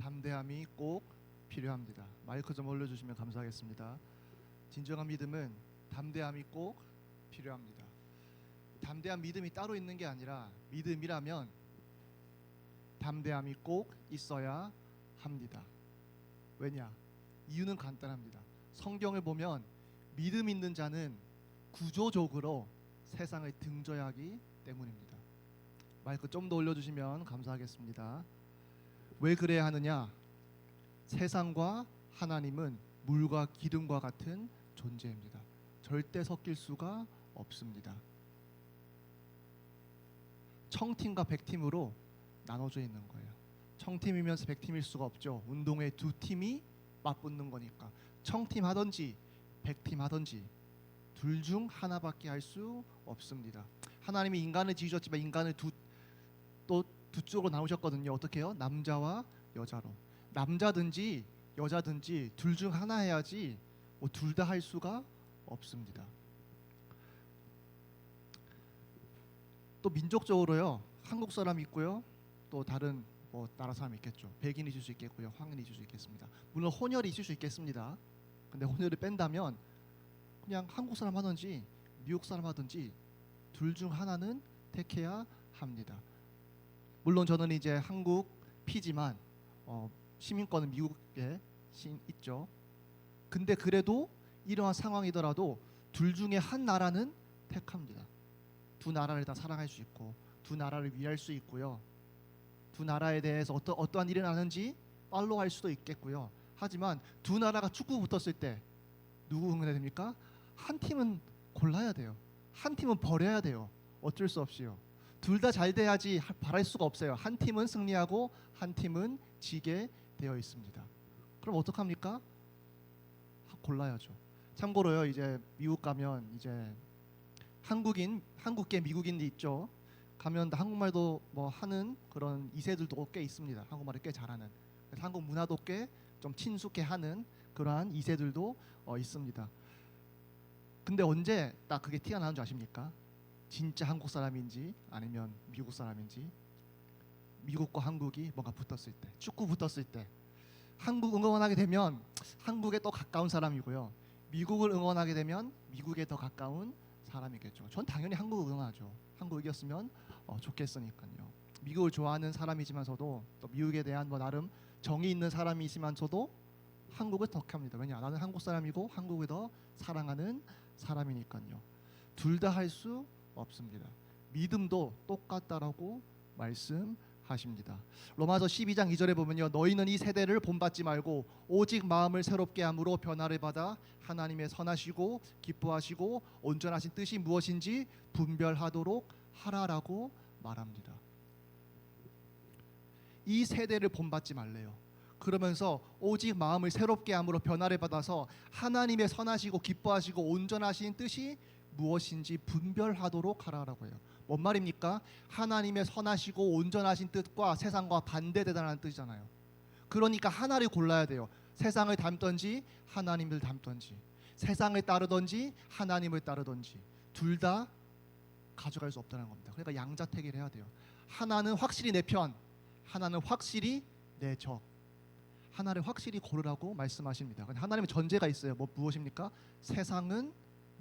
담대함이 꼭 필요합니다. 마이크 좀 올려주시면 감사하겠습니다. 진정한 믿음은 담대함이 꼭 필요합니다. 담대한 믿음이 따로 있는 게 아니라 믿음이라면 담대함이 꼭 있어야 합니다. 왜냐? 이유는 간단합니다. 성경을 보면 믿음 있는 자는 구조적으로 세상을 등져야 하기 때문입니다. 마이크 좀 더 올려주시면 감사하겠습니다. 왜 그래야 하느냐? 세상과 하나님은 물과 기름과 같은 존재입니다. 절대 섞일 수가 없습니다. 청팀과 백팀으로 나눠져 있는 거예요. 청팀이면서 백팀일 수가 없죠. 운동회 두 팀이 맞붙는 거니까. 청팀 하든지 백팀 하든지 둘 중 하나밖에 할 수 없습니다. 하나님이 인간을 지으셨지만 인간을 두 쪽으로 나누셨거든요. 어떻게 해요? 남자와 여자로. 남자든지 여자든지 둘 중 하나 해야지 둘 다 할 수가 없습니다. 또 민족적으로요. 한국 사람 있고요. 또 다른 나라 사람 있겠죠. 백인이 있을 수 있겠고요. 황인이 있을 수 있겠습니다. 물론 혼혈이 있을 수 있겠습니다. 근데 혼혈을 뺀다면 그냥 한국 사람 하든지 미국 사람 하든지 둘 중 하나는 택해야 합니다. 물론 저는 이제 한국 피지만 시민권은 미국에 있죠. 근데 그래도 이러한 상황이더라도 둘 중에 한 나라는 택합니다. 두 나라를 다 사랑할 수 있고 두 나라를 위할 수 있고요. 두 나라에 대해서 어떠한 일이 나는지 팔로우할 수도 있겠고요. 하지만 두 나라가 축구 붙었을 때 누구 응원해야 됩니까? 한 팀은 골라야 돼요. 한 팀은 버려야 돼요. 어쩔 수 없이요. 둘 다 잘 돼야지 바랄 수가 없어요. 한 팀은 승리하고 한 팀은 지게 되어 있습니다. 그럼 어떡합니까? 골라야죠. 참고로요. 이제 미국 가면 이제 한국계 미국인이 있죠. 가면 한국말도 하는 그런 2세들도 꽤 있습니다. 한국말을 꽤 잘하는. 그래서 한국 문화도 꽤 좀 친숙해 하는 그러한 2세들도 있습니다. 근데 언제 딱 그게 티가 나는 줄 아십니까? 진짜 한국 사람인지 아니면 미국 사람인지. 미국과 한국이 뭔가 붙었을 때, 축구 붙었을 때 한국 응원하게 되면 한국에 더 가까운 사람이고요. 미국을 응원하게 되면 미국에 더 가까운 사람이겠죠. 전 당연히 한국을 응원하죠. 한국 이겼으면 좋겠으니까요. 미국을 좋아하는 사람이지만서도 또 미국에 대한 나름 정이 있는 사람이지만서도 한국을 더 합니다. 왜냐? 나는 한국 사람이고 한국을 더 사랑하는 사람이니까요. 둘 다 할 수 없습니다. 믿음도 똑같다라고 말씀하십니다. 로마서 12장 2절에 보면요. 너희는 이 세대를 본받지 말고 오직 마음을 새롭게 함으로 변화를 받아 하나님의 선하시고 기뻐하시고 온전하신 뜻이 무엇인지 분별하도록 하라라고 말합니다. 이 세대를 본받지 말래요. 그러면서 오직 마음을 새롭게 함으로 변화를 받아서 하나님의 선하시고 기뻐하시고 온전하신 뜻이 무엇인지 분별하도록 하라라고 해요. 뭔 말입니까? 하나님의 선하시고 온전하신 뜻과 세상과 반대되다는 뜻이잖아요. 그러니까 하나를 골라야 돼요. 세상을 닮든지 하나님을 닮든지, 세상을 따르든지 하나님을 따르든지 둘 다 가져갈 수 없다는 겁니다. 그러니까 양자택일을 해야 돼요. 하나는 확실히 내 편, 하나는 확실히 내 적. 하나를 확실히 고르라고 말씀하십니다. 하나님의 전제가 있어요. 무엇입니까? 세상은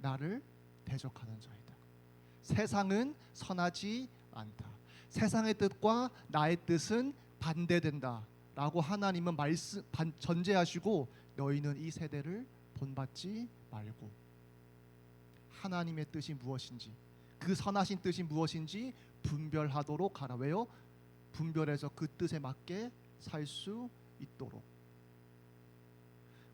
나를 대적하는 자이다. 세상은 선하지 않다. 세상의 뜻과 나의 뜻은 반대된다 라고 하나님은 전제하시고 너희는 이 세대를 본받지 말고 하나님의 뜻이 무엇인지 그 선하신 뜻이 무엇인지 분별하도록 하라. 왜요? 분별해서 그 뜻에 맞게 살 수 있도록.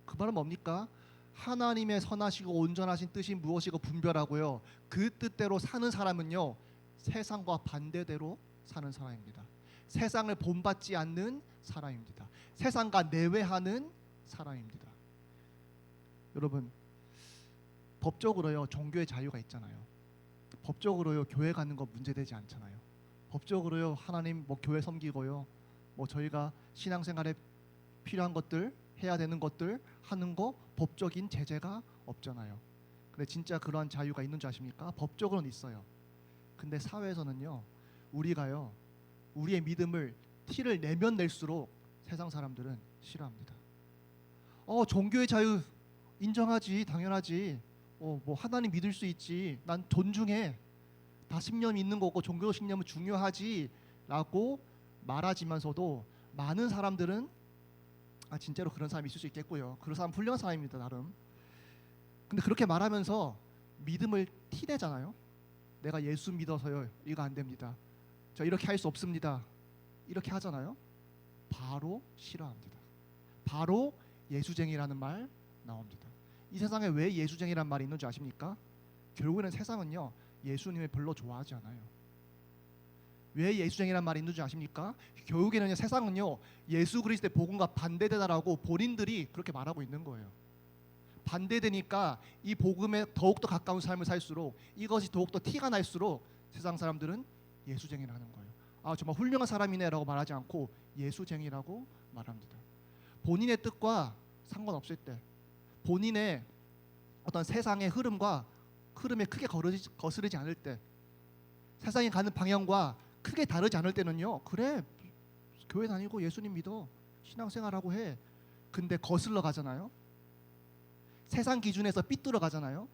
그 말은 뭡니까? 하나님의 선하시고 온전하신 뜻이 무엇이고 분별하고요. 그 뜻대로 사는 사람은요. 세상과 반대대로 사는 사람입니다. 세상을 본받지 않는 사람입니다. 세상과 내외하는 사람입니다. 여러분, 법적으로요. 종교의 자유가 있잖아요. 법적으로요. 교회 가는 거 문제되지 않잖아요. 법적으로요. 하나님 교회 섬기고요. 저희가 신앙생활에 필요한 것들 해야 되는 것들 하는 거 법적인 제재가 없잖아요. 근데 진짜 그러한 자유가 있는 줄 아십니까? 법적으로는 있어요. 근데 사회에서는요. 우리가요. 우리의 믿음을 티를 내면 낼수록 세상 사람들은 싫어합니다. 종교의 자유 인정하지, 당연하지. 뭐 하나님 믿을 수 있지. 난 존중해. 다 신념이 있는 거고 종교 신념은 중요하지라고 말하지만서도 많은 사람들은 진짜로 그런 사람이 있을 수 있겠고요. 그런 사람 훌륭한 사람입니다, 나름. 근데 그렇게 말하면서 믿음을 티내잖아요. 내가 예수 믿어서요, 이거 안 됩니다. 저 이렇게 할 수 없습니다. 이렇게 하잖아요. 바로 싫어합니다. 바로 예수쟁이라는 말 나옵니다. 이 세상에 왜 예수쟁이라는 말이 있는 줄 아십니까? 결국에는 세상은요, 예수님을 별로 좋아하지 않아요. 왜 예수쟁이라는 말이 있는 줄 아십니까? 결국에는 세상은요, 예수 그리스도의 복음과 반대되다라고 본인들이 그렇게 말하고 있는 거예요. 반대되니까 이 복음에 더욱더 가까운 삶을 살수록, 이것이 더욱더 티가 날수록 세상 사람들은 예수쟁이를 하는 거예요. 정말 훌륭한 사람이네라고 말하지 않고 예수쟁이라고 말합니다. 본인의 뜻과 상관없을 때, 본인의 어떤 세상의 흐름에 크게 거스르지 않을 때, 세상이 가는 방향과 크게 다르지 않을 때는요, 그래, 교회 다니고 예수님 믿어, 신앙생활하고 해. 근데 거슬러 가잖아요. 세상 기준에서 삐뚤어 가잖아요.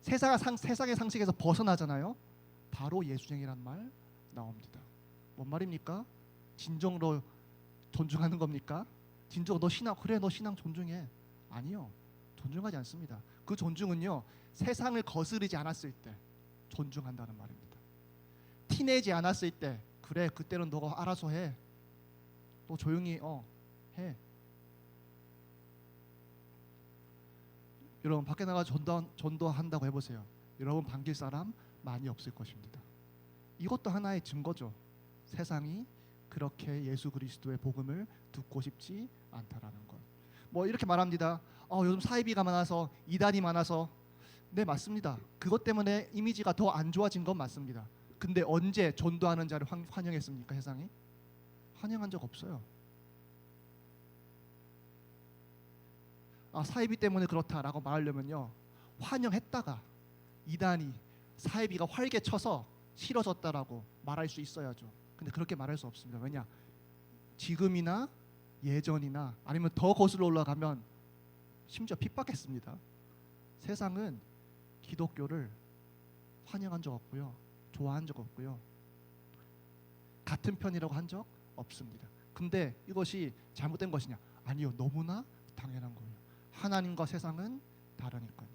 세상의 상식에서 벗어나잖아요. 바로 예수쟁이란 말 나옵니다. 뭔 말입니까? 진정으로 존중하는 겁니까? 진정으로 너 신앙 존중해. 아니요, 존중하지 않습니다. 그 존중은요, 세상을 거스르지 않았을 때 존중한다는 말입니다. 티내지 않았을 때, 그래, 그때는 너가 알아서 해. 너 조용히 해. 여러분, 밖에 나가 전도한다고 해보세요. 여러분 반길 사람 많이 없을 것입니다. 이것도 하나의 증거죠. 세상이 그렇게 예수 그리스도의 복음을 듣고 싶지 않다라는 것. 뭐 이렇게 말합니다. 요즘 사이비가 많아서, 이단이 많아서. 네, 맞습니다. 그것 때문에 이미지가 더 안 좋아진 건 맞습니다. 근데 언제 전도하는 자를 환영했습니까? 세상이 환영한 적 없어요. 사이비 때문에 그렇다라고 말하려면요, 환영했다가 이단이 사이비가 활개쳐서 싫어졌다라고 말할 수 있어야죠. 근데 그렇게 말할 수 없습니다. 왜냐? 지금이나 예전이나 아니면 더 거슬러 올라가면 심지어 핍박했습니다. 세상은 기독교를 환영한 적 없고요, 좋아한 적 없고요, 같은 편이라고 한 적 없습니다. 근데 이것이 잘못된 것이냐? 아니요, 너무나 당연한 거예요. 하나님과 세상은 다르니까요.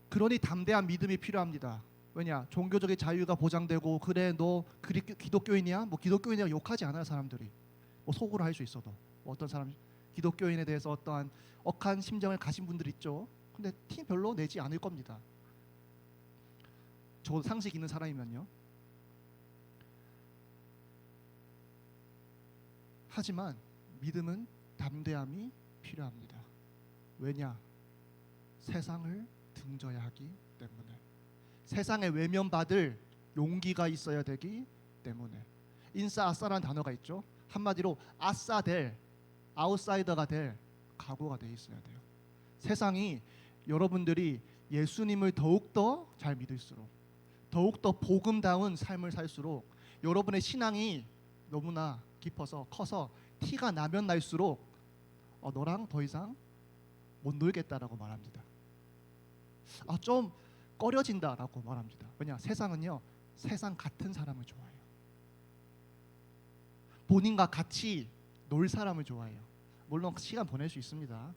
그러니 담대한 믿음이 필요합니다. 왜냐? 종교적인 자유가 보장되고, 그래 너 기독교인이야? 뭐 기독교인이라고 욕하지 않아요, 사람들이. 뭐 속으로 할 수 있어도. 어떤 사람 기독교인에 대해서 어떠한 억한 심정을 가진 분들 있죠. 근데 티 별로 내지 않을 겁니다. 저 상식 있는 사람이면요. 하지만 믿음은 담대함이 필요합니다. 왜냐? 세상을 등져야 하기 때문에. 세상에 외면받을 용기가 있어야 되기 때문에. 인싸 아싸라는 단어가 있죠. 한마디로 아싸 될, 아웃사이더가 될 각오가 돼 있어야 돼요. 세상이 여러분들이 예수님을 더욱더 잘 믿을수록, 더욱더 복음다운 삶을 살수록, 여러분의 신앙이 너무나 깊어서 커서 티가 나면 날수록 너랑 더 이상 못 놀겠다라고 말합니다. 좀 꺼려진다라고 말합니다. 왜냐? 세상은요, 세상 같은 사람을 좋아해요. 본인과 같이 놀 사람을 좋아해요. 물론 시간 보낼 수 있습니다.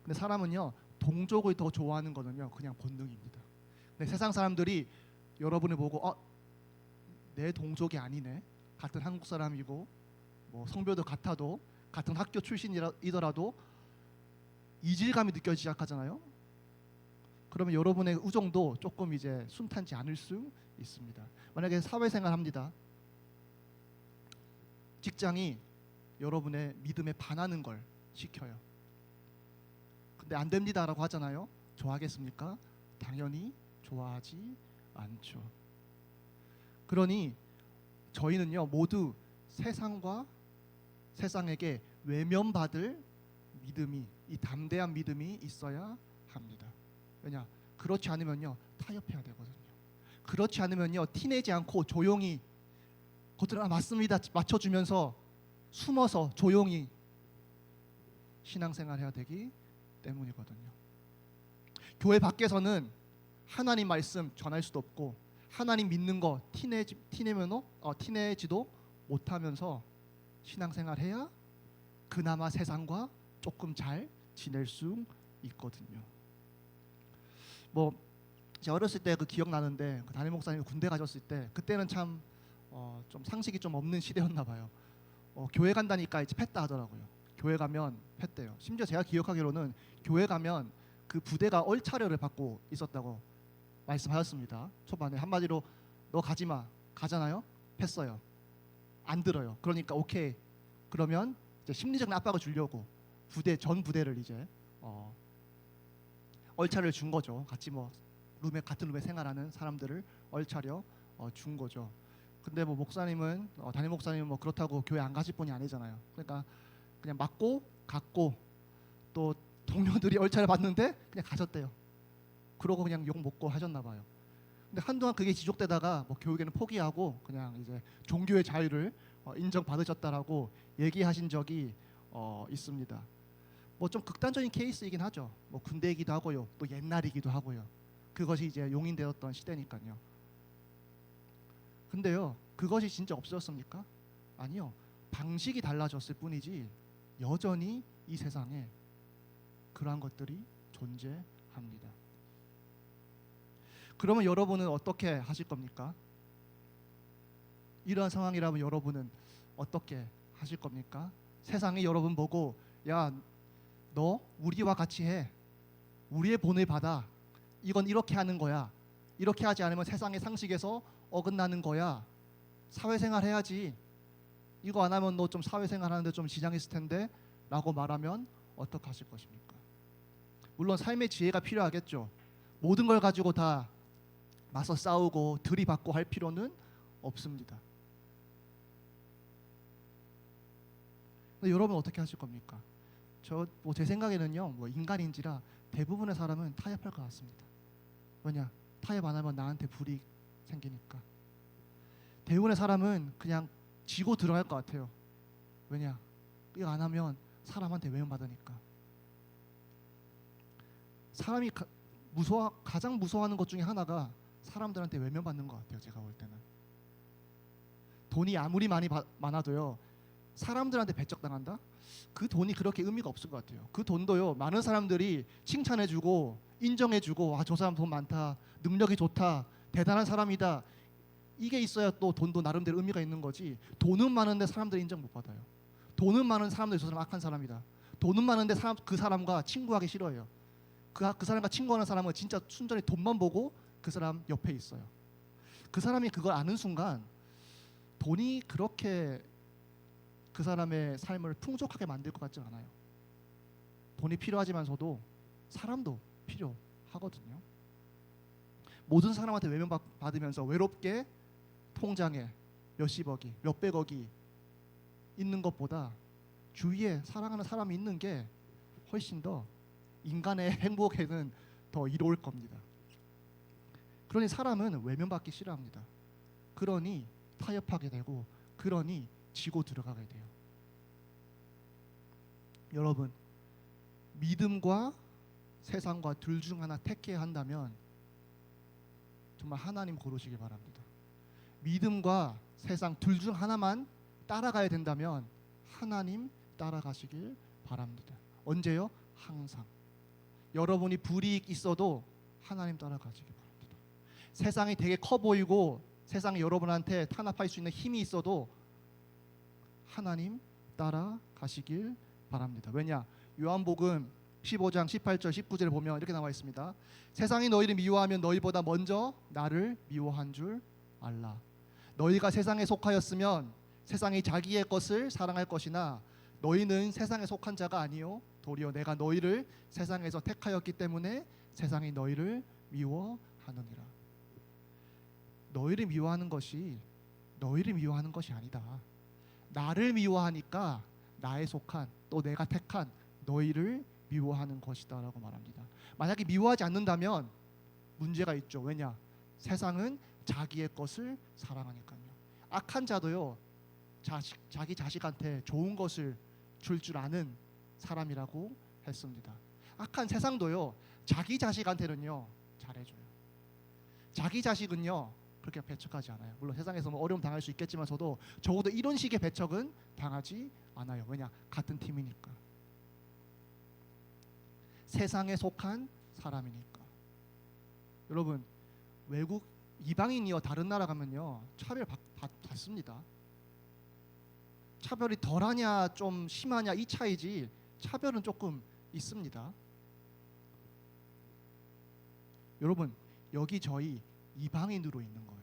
근데 사람은요, 동족을 더 좋아하는 거는요, 그냥 본능입니다. 근데 세상 사람들이 여러분을 보고 내 동족이 아니네, 같은 한국 사람이고 뭐 성별도 같아도, 같은 학교 출신이더라도 이질감이 느껴지기 시작하잖아요. 그러면 여러분의 우정도 조금 이제 순탄치 않을 수 있습니다. 만약에 사회생활 합니다. 직장이 여러분의 믿음에 반하는 걸 시켜요. 근데 안 됩니다라고 하잖아요. 좋아하겠습니까? 당연히 좋아하지 않죠. 그러니 저희는요, 모두 세상에게 외면받을 믿음이, 이 담대한 믿음이 있어야 합니다. 왜냐? 그렇지 않으면요, 타협해야 되거든요. 그렇지 않으면요, 티내지 않고 조용히 그것들 맞습니다 맞춰주면서 숨어서 조용히 신앙생활 해야 되기 때문이거든요. 교회 밖에서는 하나님 말씀 전할 수도 없고 하나님 믿는 거 티내지도 못하면서 신앙생활 해야 그나마 세상과 조금 잘 지낼 수 있거든요. 뭐 제가 어렸을 때 그 기억나는데 그 담임 목사님 군대 가셨을 때 그때는 참 좀 상식이 좀 없는 시대였나 봐요. 교회 간다니까 이제 팼다 하더라고요. 교회 가면 팼대요. 심지어 제가 기억하기로는 교회 가면 그 부대가 얼차려를 받고 있었다고 말씀하셨습니다. 초반에 한마디로 너 가지 마. 가잖아요. 팼어요. 안 들어요. 그러니까 오케이. 그러면 이제 심리적 압박을 주려고 전 부대를 이제 얼차려를 준 거죠. 같이 뭐 같은 룸에 생활하는 사람들을 얼차려 준 거죠. 근데 뭐 목사님은 담임 목사님은 뭐 그렇다고 교회 안 가실 분이 아니잖아요. 그러니까 그냥 맞고 갔고 또 동료들이 얼차려 받는데 그냥 가셨대요. 그러고 그냥 욕 먹고 하셨나 봐요. 근데 한동안 그게 지속되다가 뭐 교육에는 포기하고 그냥 이제 종교의 자유를 인정받으셨다라고 얘기하신 적이 있습니다. 뭐 좀 극단적인 케이스이긴 하죠. 뭐 군대이기도 하고요. 또 옛날이기도 하고요. 그것이 이제 용인되었던 시대니까요. 근데요, 그것이 진짜 없어졌습니까? 아니요. 방식이 달라졌을 뿐이지 여전히 이 세상에 그러한 것들이 존재합니다. 그러면 여러분은 어떻게 하실 겁니까? 이러한 상황이라면 여러분은 어떻게 하실 겁니까? 세상이 여러분 보고 야, 너 우리와 같이 해. 우리의 본을 받아. 이건 이렇게 하는 거야. 이렇게 하지 않으면 세상의 상식에서 어긋나는 거야. 사회생활 해야지. 이거 안 하면 너 좀 사회생활 하는데 좀 지장이 있을 텐데 라고 말하면 어떻게 하실 것입니까? 물론 삶의 지혜가 필요하겠죠. 모든 걸 가지고 다 맞서 싸우고 들이받고 할 필요는 없습니다. 근데 여러분 어떻게 하실 겁니까? 제 생각에는요, 뭐 인간인지라 대부분의 사람은 타협할 것 같습니다. 왜냐? 타협 안 하면 나한테 불이익 생기니까. 대부분의 사람은 그냥 지고 들어갈 것 같아요. 왜냐? 이거 안 하면 사람한테 외면받으니까. 사람이 가장 무서워하는 것 중에 하나가 사람들한테 외면받는 것 같아요. 제가 볼 때는. 돈이 아무리 많아도요, 사람들한테 배척당한다? 그 돈이 그렇게 의미가 없을 것 같아요. 그 돈도요, 많은 사람들이 칭찬해주고 인정해주고 저 사람 돈 많다, 능력이 좋다, 대단한 사람이다, 이게 있어야 또 돈도 나름대로 의미가 있는 거지. 돈은 많은데 사람들이 인정 못 받아요. 돈은 많은 사람들이 저 사람 악한 사람이다. 돈은 많은데 그 사람과 친구하기 싫어해요. 그 사람과 친구하는 사람은 진짜 순전히 돈만 보고 그 사람 옆에 있어요. 그 사람이 그걸 아는 순간 돈이 그렇게 그 사람의 삶을 풍족하게 만들 것 같지 않아요. 돈이 필요하지만서도 사람도 필요하거든요. 모든 사람한테 외면받으면서 외롭게 통장에 몇십억이 몇백억이 있는 것보다 주위에 사랑하는 사람이 있는 게 훨씬 더 인간의 행복에는 더 이로울 겁니다. 그러니 사람은 외면받기 싫어합니다. 그러니 타협하게 되고 그러니 지고 들어가게 돼요. 여러분, 믿음과 세상과 둘 중 하나 택해야 한다면 정말 하나님 고르시기 바랍니다. 믿음과 세상 둘 중 하나만 따라가야 된다면 하나님 따라가시길 바랍니다. 언제요? 항상. 여러분이 불이익 있어도 하나님 따라가시기 바랍니다. 세상이 되게 커 보이고 세상에 여러분한테 탄압할 수 있는 힘이 있어도 하나님 따라가시길 바랍니다. 왜냐? 요한복음 15장 18절 19절에 보면 이렇게 나와 있습니다. 세상이 너희를 미워하면 너희보다 먼저 나를 미워한 줄 알라. 너희가 세상에 속하였으면 세상이 자기의 것을 사랑할 것이나 너희는 세상에 속한 자가 아니요 도리어 내가 너희를 세상에서 택하였기 때문에 세상이 너희를 미워하느니라. 너희를 미워하는 것이 너희를 미워하는 것이 아니다. 나를 미워하니까 나에 속한 또 내가 택한 너희를 미워하는 것이다라고 말합니다. 만약에 미워하지 않는다면 문제가 있죠. 왜냐? 세상은 자기의 것을 사랑하니까요. 악한 자도요 자기 자식한테 좋은 것을 줄 아는 사람이라고 했습니다. 악한 세상도요 자기 자식한테는요 잘해줘요. 자기 자식은요 그렇게 배척하지 않아요. 물론 세상에서 뭐 어려움 당할 수 있겠지만서도 적어도 이런 식의 배척은 당하지 않아요. 왜냐? 같은 팀이니까. 세상에 속한 사람이니까. 여러분 외국 이방인이요 다른 나라 가면요 차별 받습니다. 차별이 덜하냐 좀 심하냐 이 차이지 차별은 조금 있습니다. 여러분 여기 저희 이방인으로 있는 거예요.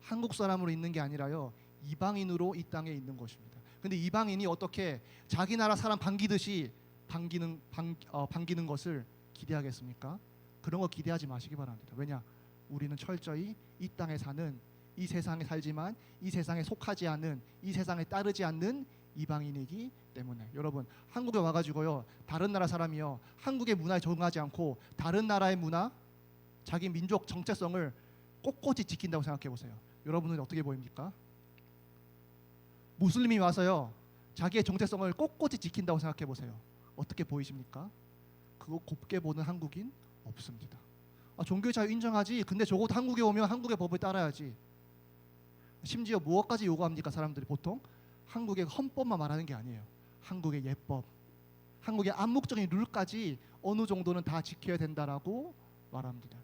한국 사람으로 있는 게 아니라요 이방인으로 이 땅에 있는 것입니다. 근데 이방인이 어떻게 자기 나라 사람 반기듯이 반기는 것을 기대하겠습니까? 그런 거 기대하지 마시기 바랍니다. 왜냐? 우리는 철저히 이 땅에 사는, 이 세상에 살지만 이 세상에 속하지 않는, 이 세상에 따르지 않는 이방인이기 때문에. 여러분 한국에 와가지고요 다른 나라 사람이요 한국의 문화에 적응하지 않고 다른 나라의 문화, 자기 민족 정체성을 꼿꼿이 지킨다고 생각해 보세요. 여러분은 어떻게 보입니까? 무슬림이 와서요 자기의 정체성을 꼿꼿이 지킨다고 생각해 보세요. 어떻게 보이십니까? 그거 곱게 보는 한국인 없습니다. 종교의 자유 인정하지. 근데 적어도 한국에 오면 한국의 법을 따라야지. 심지어 무엇까지 요구합니까? 사람들이 보통 한국의 헌법만 말하는 게 아니에요. 한국의 예법, 한국의 암묵적인 룰까지 어느 정도는 다 지켜야 된다라고 말합니다.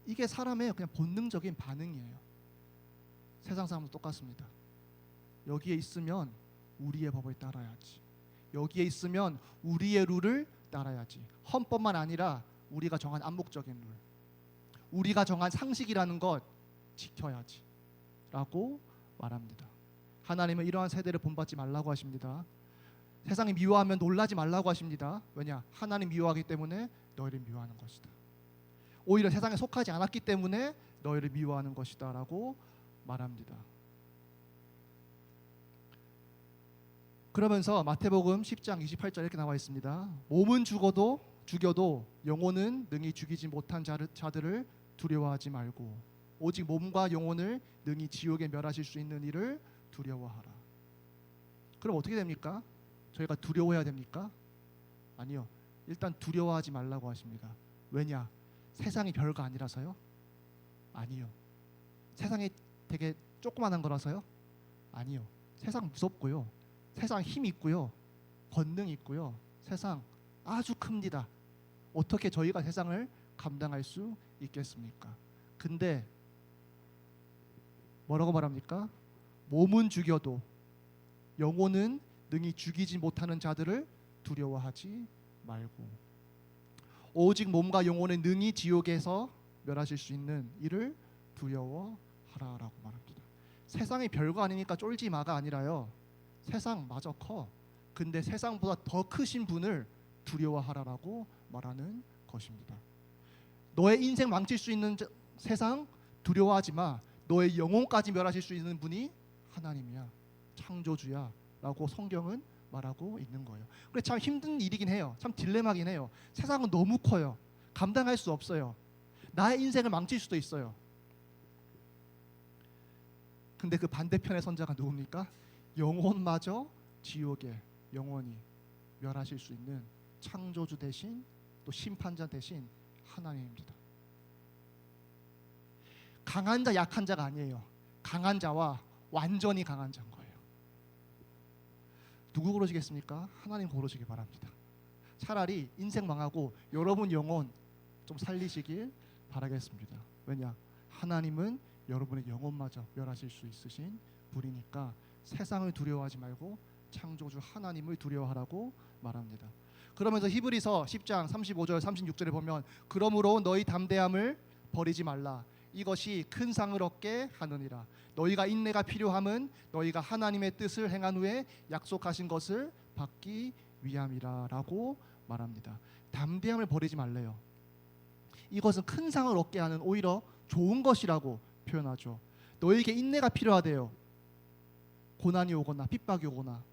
이게 사람의 그냥 본능적인 반응이에요. 세상 사람도 똑같습니다. 여기에 있으면 우리의 법을 따라야지. 여기에 있으면 우리의 룰을 따라야지. 헌법만 아니라 우리가 정한 암묵적인 룰, 우리가 정한 상식이라는 것 지켜야지 라고 말합니다. 하나님은 이러한 세대를 본받지 말라고 하십니다. 세상이 미워하면 놀라지 말라고 하십니다. 왜냐? 하나님 미워하기 때문에 너희를 미워하는 것이다. 오히려 세상에 속하지 않았기 때문에 너희를 미워하는 것이다 라고 말합니다. 그러면서 마태복음 10장 28절 이렇게 나와 있습니다. 몸은 죽여도 영혼은 능히 죽이지 못한 자들을 두려워하지 말고 오직 몸과 영혼을 능히 지옥에 멸하실 수 있는 이를 두려워하라. 그럼 어떻게 됩니까? 저희가 두려워해야 됩니까? 아니요. 일단 두려워하지 말라고 하십니다. 왜냐? 세상이 별거 아니라서요? 아니요. 세상이 되게 조그만한 거라서요? 아니요. 세상 무섭고요. 세상 힘 있고요. 권능 있고요. 세상 아주 큽니다. 어떻게 저희가 세상을 감당할 수 있겠습니까? 근데 뭐라고 말합니까? 몸은 죽여도 영혼은 능히 죽이지 못하는 자들을 두려워하지 말고 오직 몸과 영혼을 능히 지옥에서 멸하실 수 있는 이를 두려워하라라고 말합니다. 세상이 별거 아니니까 쫄지 마가 아니라요. 세상 마저 커. 근데 세상보다 더 크신 분을 두려워하라라고 말하는 것입니다. 너의 인생 망칠 수 있는 세상 두려워하지 마. 너의 영혼까지 멸하실 수 있는 분이 하나님이야. 창조주야 라고 성경은 말하고 있는 거예요. 그래 참 힘든 일이긴 해요. 참 딜레마긴 해요. 세상은 너무 커요. 감당할 수 없어요. 나의 인생을 망칠 수도 있어요. 근데 그 반대편의 선자가 누굽니까? 영혼마저 지옥에 영원히 멸하실 수 있는 창조주 대신 또 심판자 대신 하나님입니다. 강한 자 약한 자가 아니에요. 강한 자와 완전히 강한 자인 거예요. 누구 고르시겠습니까? 하나님 고르시기 바랍니다. 차라리 인생 망하고 여러분 영혼 좀 살리시길 바라겠습니다. 왜냐? 하나님은 여러분의 영혼마저 멸하실 수 있으신 분이니까 세상을 두려워하지 말고 창조주 하나님을 두려워하라고 말합니다. 그러면서 히브리서 10장 35절 36절에 보면 그러므로 너희 담대함을 버리지 말라. 이것이 큰 상을 얻게 하느니라. 너희가 인내가 필요함은 너희가 하나님의 뜻을 행한 후에 약속하신 것을 받기 위함이라 라고 말합니다. 담대함을 버리지 말래요. 이것은 큰 상을 얻게 하는 오히려 좋은 것이라고 표현하죠. 너희에게 인내가 필요하대요. 고난이 오거나 핍박이 오거나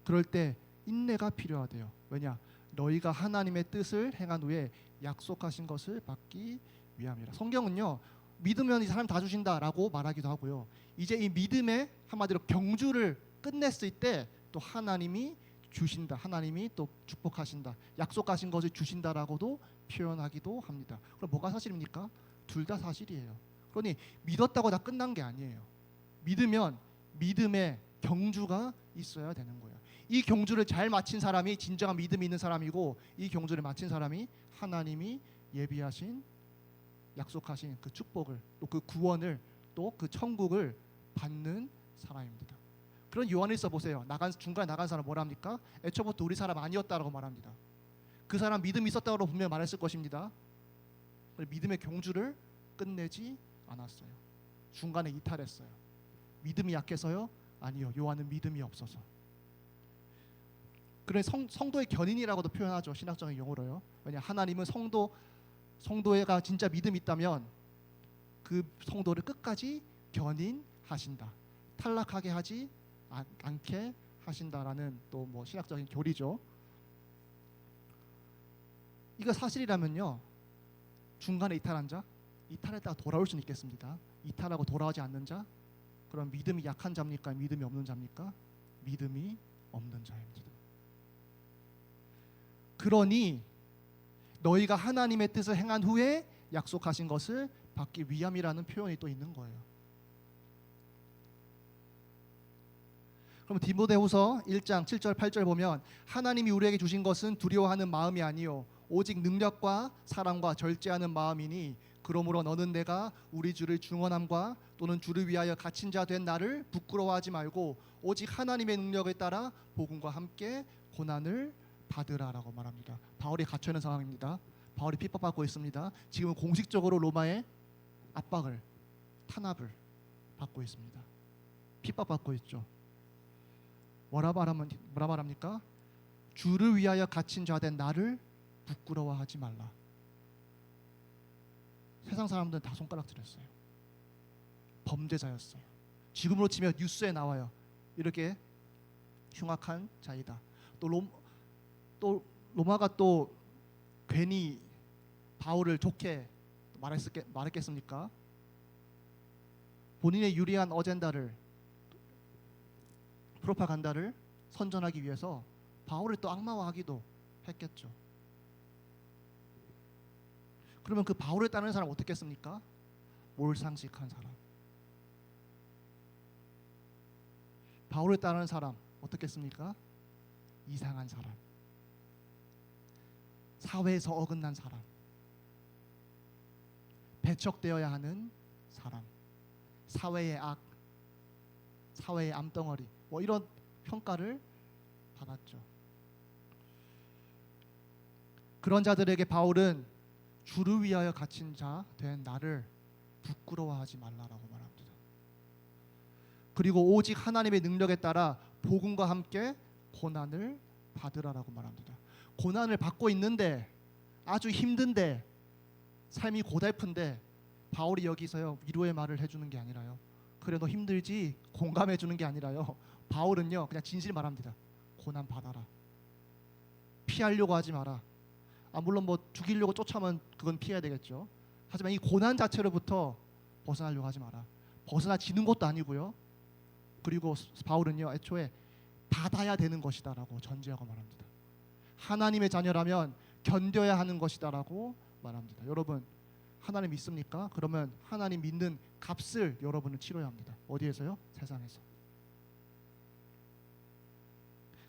그럴 때 인내가 필요하대요. 왜냐? 너희가 하나님의 뜻을 행한 후에 약속하신 것을 받기 위함이라. 성경은요, 믿으면 이 사람 다 주신다라고 말하기도 하고요. 이제 이 믿음의 한마디로 경주를 끝냈을 때 또 하나님이 주신다, 하나님이 또 축복하신다, 약속하신 것을 주신다라고도 표현하기도 합니다. 그럼 뭐가 사실입니까? 둘 다 사실이에요. 그러니 믿었다고 다 끝난 게 아니에요. 믿으면 믿음의 경주가 있어야 되는 거예요. 이 경주를 잘 마친 사람이 진정한 믿음이 있는 사람이고, 이 경주를 마친 사람이 하나님이 예비하신 약속하신 그 축복을, 또 그 구원을, 또 그 천국을 받는 사람입니다. 그런 요한일서 보세요. 중간에 나간 사람 뭐라 합니까? 애초부터 우리 사람 아니었다라고 말합니다. 그 사람 믿음이 있었다고 분명히 말했을 것입니다. 믿음의 경주를 끝내지 않았어요. 중간에 이탈했어요. 믿음이 약해서요? 아니요. 요한은 믿음이 없어서. 그래서 성도의 견인이라고도 표현하죠. 신학적인 용어로요. 왜냐, 하나님은 성도가 진짜 믿음이 있다면 그 성도를 끝까지 견인하신다. 탈락하게 하지 않게 하신다라는 또 뭐 신학적인 교리죠. 이거 사실이라면요, 중간에 이탈한 자, 이탈했다가 돌아올 수는 있겠습니다. 이탈하고 돌아오지 않는 자, 그럼 믿음이 약한 자입니까? 믿음이 없는 자입니까? 믿음이 없는 자입니다. 그러니 너희가 하나님의 뜻을 행한 후에 약속하신 것을 받기 위함이라는 표현이 또 있는 거예요. 그럼 디모데후서 1장 7절 8절 보면 하나님이 우리에게 주신 것은 두려워하는 마음이 아니요 오직 능력과 사랑과 절제하는 마음이니 그러므로 너는 내가 우리 주를 중언함과 또는 주를 위하여 갇힌 자 된 나를 부끄러워하지 말고 오직 하나님의 능력을 따라 복음과 함께 고난을 받으라라고 말합니다. 바울이 갇혀 있는 상황입니다. 바울이 핍박받고 있습니다. 지금은 공식적으로 로마의 압박을, 탄압을 받고 있습니다. 핍박받고 있죠. 뭐라 말합니까? 주를 위하여 갇힌 자 된 나를 부끄러워하지 말라. 세상 사람들은 다 손가락 들었어요. 범죄자였어요. 지금으로 치면 뉴스에 나와요. 이렇게 흉악한 자이다. 또 로마가 또 괜히 바울을 좋게 말했겠습니까? 본인의 유리한 어젠다를, 프로파간다를 선전하기 위해서 바울을 또 악마화하기도 했겠죠. 그러면 그 바울을 따르는 사람 어떻겠습니까? 몰상식한 사람. 바울을 따르는 사람 어떻겠습니까? 이상한 사람. 사회에서 어긋난 사람. 배척되어야 하는 사람. 사회의 악, 사회의 암덩어리, 뭐 이런 평가를 받았죠. 그런 자들에게 바울은 주를 위하여 갇힌 자 된 나를 부끄러워하지 말라라고 말합니다. 그리고 오직 하나님의 능력에 따라 복음과 함께 고난을 받으라라고 말합니다. 고난을 받고 있는데, 아주 힘든데, 삶이 고달픈데 바울이 여기서요 위로의 말을 해주는 게 아니라요, 그래 너 힘들지? 공감해 주는 게 아니라요, 바울은요 그냥 진실 말합니다. 고난 받아라. 피하려고 하지 마라. 물론 뭐 죽이려고 쫓아오면 그건 피해야 되겠죠. 하지만 이 고난 자체로부터 벗어나려고 하지 마라. 벗어나지는 것도 아니고요. 그리고 바울은요 애초에 받아야 되는 것이다라고 전제하고 말합니다. 하나님의 자녀라면 견뎌야 하는 것이다라고 말합니다. 여러분, 하나님 믿습니까? 그러면 하나님 믿는 값을 여러분은 치러야 합니다. 어디에서요? 세상에서.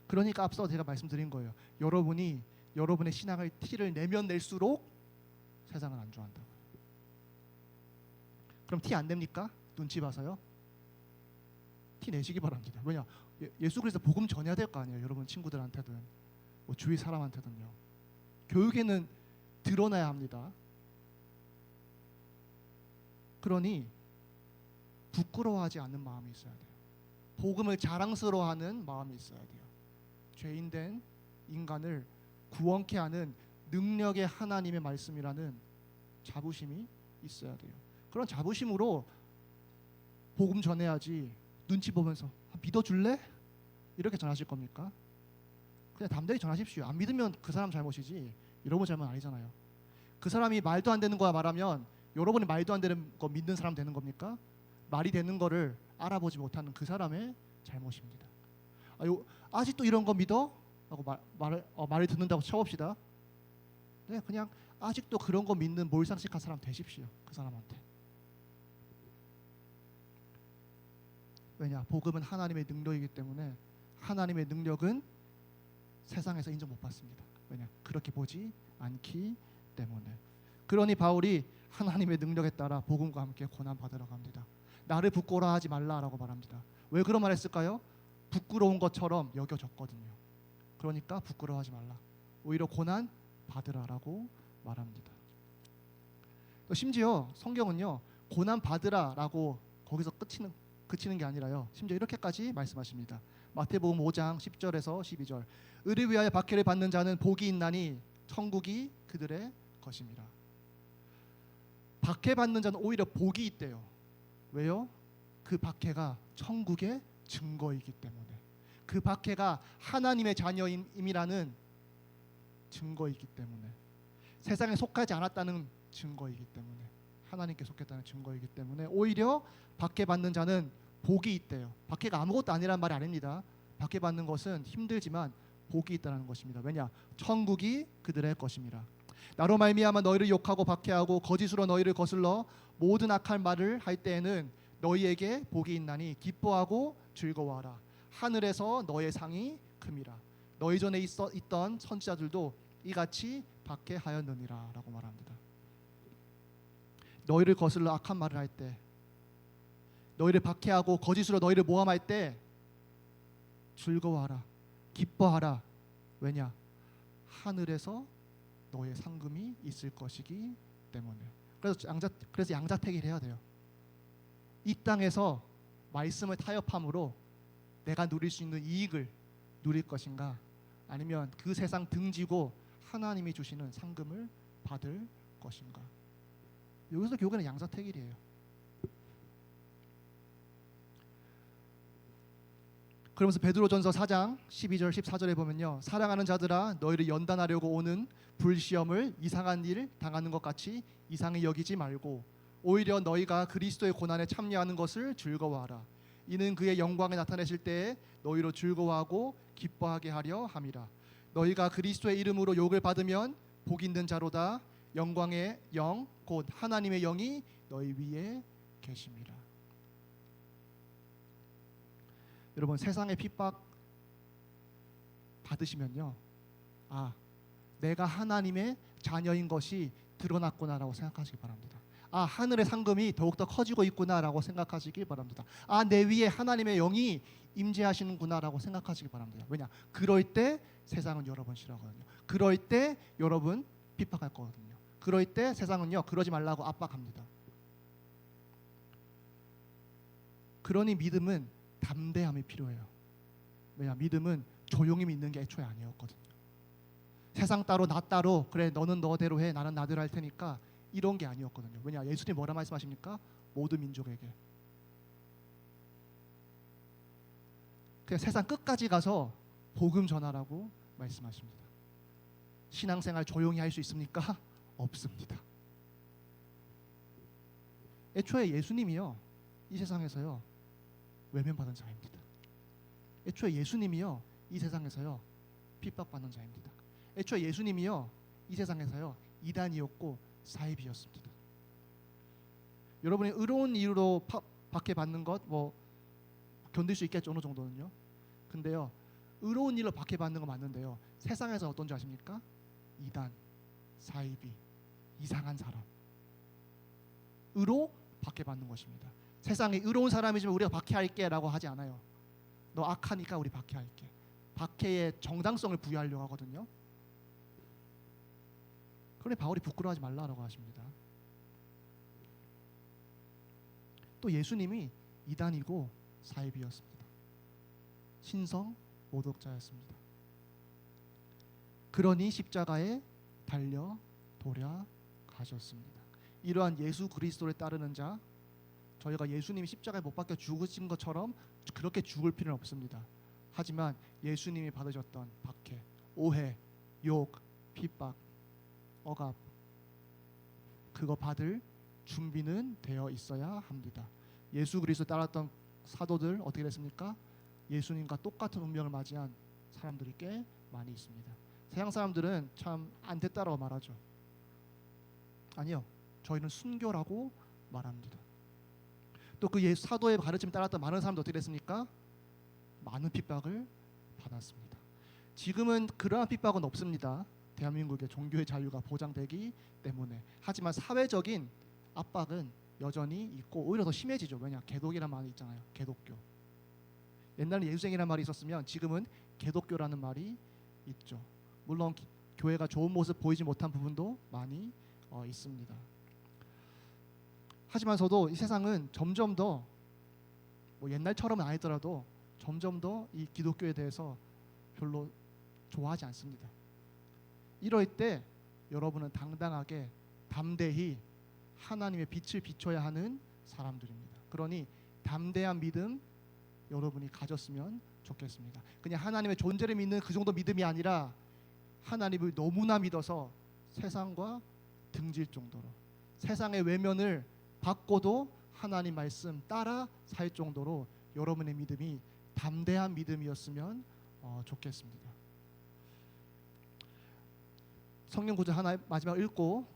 그러니까 앞서 제가 말씀드린 거예요. 여러분이 여러분의 신앙을 티를 내면 낼수록 세상은 안 좋아한다고요. 그럼 티 안 냅니까? 눈치 봐서요? 티 내시기 바랍니다. 왜냐? 예수 그리스도 복음 전해야 될 거 아니에요. 여러분 친구들한테든 뭐 주위 사람한테든요. 교육에는 드러나야 합니다. 그러니 부끄러워하지 않는 마음이 있어야 돼요. 복음을 자랑스러워하는 마음이 있어야 돼요. 죄인된 인간을 구원케 하는 능력의 하나님의 말씀이라는 자부심이 있어야 돼요. 그런 자부심으로 복음 전해야지 눈치 보면서 믿어줄래? 이렇게 전하실 겁니까? 그냥 담대히 전하십시오. 안 믿으면 그 사람 잘못이지 여러분 잘못 아니잖아요. 그 사람이 말도 안 되는 거야 말하면 여러분이 말도 안 되는 거 믿는 사람 되는 겁니까? 말이 되는 거를 알아보지 못하는 그 사람의 잘못입니다. 아직도 이런 거 믿어? 라고 말을 듣는다고 쳐봅시다. 네, 그냥 아직도 그런 거 믿는 몰상식한 사람 되십시오. 그 사람한테. 왜냐? 복음은 하나님의 능력이기 때문에 하나님의 능력은 세상에서 인정 못 받습니다. 왜냐? 그렇게 보지 않기 때문에. 그러니 바울이 하나님의 능력에 따라 복음과 함께 고난 받으러 갑니다. 나를 부끄러워하지 말라라고 말합니다. 왜 그런 말 했을까요? 부끄러운 것처럼 여겨졌거든요. 그러니까 부끄러워하지 말라. 오히려 고난 받으라라고 말합니다. 심지어 성경은요, 고난 받으라라고 거기서 그치는 게 아니라요, 심지어 이렇게까지 말씀하십니다. 마태복음 5장 10절에서 12절. 의를 위하여 박해를 받는 자는 복이 있나니 천국이 그들의 것입니다. 박해받는 자는 오히려 복이 있대요. 왜요? 그 박해가 천국의 증거이기 때문에. 그 박해가 하나님의 자녀임이라는 증거이기 때문에. 세상에 속하지 않았다는 증거이기 때문에. 하나님께 속했다는 증거이기 때문에 오히려 박해받는 자는 복이 있대요. 박해가 아무것도 아니란 말이 아닙니다. 박해받는 것은 힘들지만 복이 있다는 것입니다. 왜냐? 천국이 그들의 것입니다. 나로 말미암아 너희를 욕하고 박해하고 거짓으로 너희를 거슬러 모든 악한 말을 할 때에는 너희에게 복이 있나니 기뻐하고 즐거워하라. 하늘에서 너의 상이 큼이라. 너희 전에 있던 선지자들도 이같이 박해하였느니라 라고 말합니다. 너희를 거슬러 악한 말을 할 때, 너희를 박해하고 거짓으로 너희를 모함할 때 즐거워하라, 기뻐하라. 왜냐? 하늘에서 너의 상금이 있을 것이기 때문에. 그래서 양자택일 해야 돼요. 이 땅에서 말씀을 타협함으로 내가 누릴 수 있는 이익을 누릴 것인가, 아니면 그 세상 등지고 하나님이 주시는 상금을 받을 것인가. 여기서 결국에는 양자택일이에요. 그러면서 베드로전서 4장 12절 14절에 보면요, 사랑하는 자들아 너희를 연단하려고 오는 불시험을 이상한 일 당하는 것 같이 이상히 여기지 말고 오히려 너희가 그리스도의 고난에 참여하는 것을 즐거워하라. 이는 그의 영광에 나타내실 때에 너희로 즐거워하고 기뻐하게 하려 함이라. 너희가 그리스도의 이름으로 욕을 받으면 복 있는 자로다. 영광의 영 곧 하나님의 영이 너희 위에 계십니다. 여러분, 세상의 핍박 받으시면요, 내가 하나님의 자녀인 것이 드러났구나라고 생각하시기 바랍니다. 하늘의 상금이 더욱더 커지고 있구나라고 생각하시기 바랍니다. 내 위에 하나님의 영이 임재하시는구나라고 생각하시기 바랍니다. 왜냐? 그럴 때 세상은 여러분 싫어하거든요. 그럴 때 여러분 핍박할 거거든요. 그럴 때 세상은요, 그러지 말라고 압박합니다. 그러니 믿음은 담대함이 필요해요. 왜냐? 믿음은 조용히 믿는 게 애초에 아니었거든요. 세상 따로 나 따로, 그래 너는 너대로 해, 나는 나대로 할 테니까, 이런 게 아니었거든요. 왜냐? 예수님 뭐라 말씀하십니까? 모든 민족에게. 그냥 세상 끝까지 가서 복음 전하라고 말씀하십니다. 신앙생활 조용히 할 수 있습니까? 없습니다. 애초에 예수님이요, 이 세상에서요 외면받은 자입니다. 애초에 예수님이요, 이 세상에서요 핍박받는 자입니다. 애초에 예수님이요, 이 세상에서요 이단이었고 사입이었습니다. 여러분이 의로운 이유로 박해받는 것 견딜 수 있겠죠, 어느 정도는요. 근데요, 의로운 일로 박해받는 건 맞는데요, 세상에서 어떤 줄 아십니까? 이단, 사입이, 이상한 사람, 의로 박해받는 것입니다. 세상에 의로운 사람이지만 우리가 박해할게 라고 하지 않아요. 너 악하니까 우리 박해할게. 박해의 정당성을 부여하려고 하거든요. 그러니 바울이 부끄러워하지 말라라고 하십니다. 또 예수님이 이단이고 사입이었습니다. 신성 모독자였습니다. 그러니 십자가에 달려 돌아가셨습니다. 이러한 예수 그리스도를 따르는 자, 저희가 예수님이 십자가에 못 박혀 죽으신 것처럼 그렇게 죽을 필요는 없습니다. 하지만 예수님이 받으셨던 박해, 오해, 욕, 핍박, 억압, 그거 받을 준비는 되어 있어야 합니다. 예수 그리스도 따랐던 사도들 어떻게 됐습니까? 예수님과 똑같은 운명을 맞이한 사람들이 꽤 많이 있습니다. 세상 사람들은 참 안 됐다라고 말하죠. 아니요, 저희는 순교라고 말합니다. 또 그 사도의 가르침 따랐던 많은 사람들 어떻게 됐습니까? 많은 핍박을 받았습니다. 지금은 그러한 핍박은 없습니다. 대한민국의 종교의 자유가 보장되기 때문에. 하지만 사회적인 압박은 여전히 있고 오히려 더 심해지죠. 왜냐? 개독이라는 말이 있잖아요. 개독교. 옛날에 예수생이라는 말이 있었으면 지금은 개독교라는 말이 있죠. 물론 교회가 좋은 모습 보이지 못한 부분도 많이 있습니다. 하지만서도 이 세상은 점점 더 옛날처럼은 아니더라도 점점 더 이 기독교에 대해서 별로 좋아하지 않습니다. 이럴 때 여러분은 당당하게 담대히 하나님의 빛을 비춰야 하는 사람들입니다. 그러니 담대한 믿음 여러분이 가졌으면 좋겠습니다. 그냥 하나님의 존재를 믿는 그 정도 믿음이 아니라 하나님을 너무나 믿어서 세상과 등질 정도로, 세상의 외면을 받고도 하나님 말씀 따라 살 정도로 여러분의 믿음이 담대한 믿음이었으면 좋겠습니다. 성경 구절 하나 마지막 읽고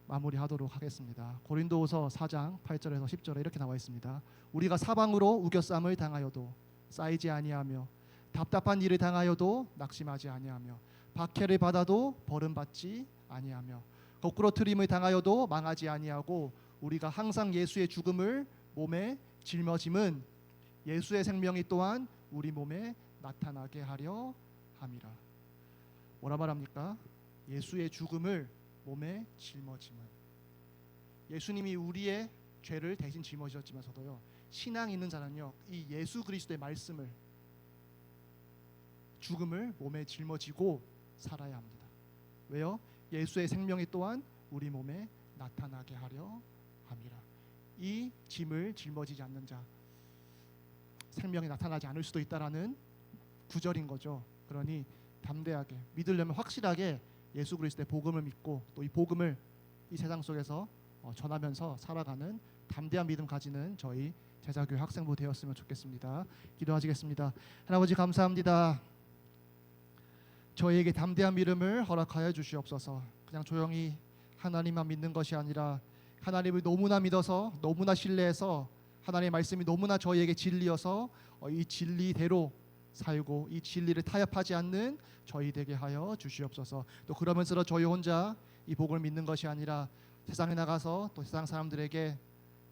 마무리하도록 하겠습니다. 고린도후서 4장 8절에서 10절에 이렇게 나와 있습니다. 우리가 사방으로 우겨쌈을 당하여도 쌓이지 아니하며 답답한 일을 당하여도 낙심하지 아니하며 박해를 받아도 버림받지 아니하며 거꾸로 트림을 당하여도 망하지 아니하고 우리가 항상 예수의 죽음을 몸에 짊어짐은 예수의 생명이 또한 우리 몸에 나타나게 하려 함이라. 뭐라 말합니까? 예수의 죽음을 몸에 짊어짐은. 예수님이 우리의 죄를 대신 짊어지셨지만서도요, 신앙이 있는 자는요 이 예수 그리스도의 말씀을, 죽음을 몸에 짊어지고 살아야 합니다. 왜요? 예수의 생명이 또한 우리 몸에 나타나게 하려 함이라. 이 짐을 짊어지지 않는 자, 생명이 나타나지 않을 수도 있다라는 구절인 거죠. 그러니 담대하게 믿으려면 확실하게 예수 그리스도의 복음을 믿고 또 이 복음을 이 세상 속에서 전하면서 살아가는 담대한 믿음 가지는 저희 제자교회 학생부 되었으면 좋겠습니다. 기도하시겠습니다. 하나님 감사합니다. 저희에게 담대한 믿음을 허락하여 주시옵소서. 그냥 조용히 하나님만 믿는 것이 아니라 하나님을 너무나 믿어서 너무나 신뢰해서 하나님의 말씀이 너무나 저희에게 진리여서 이 진리대로 살고 이 진리를 타협하지 않는 저희 되게 하여 주시옵소서. 또 그러면서 저희 혼자 이 복을 믿는 것이 아니라 세상에 나가서 또 세상 사람들에게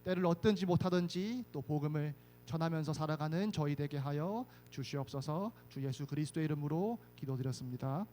때를 얻든지 못하든지 또 복음을 전하면서 살아가는 저희 되게 하여 주시옵소서. 주 예수 그리스도의 이름으로 기도드렸습니다.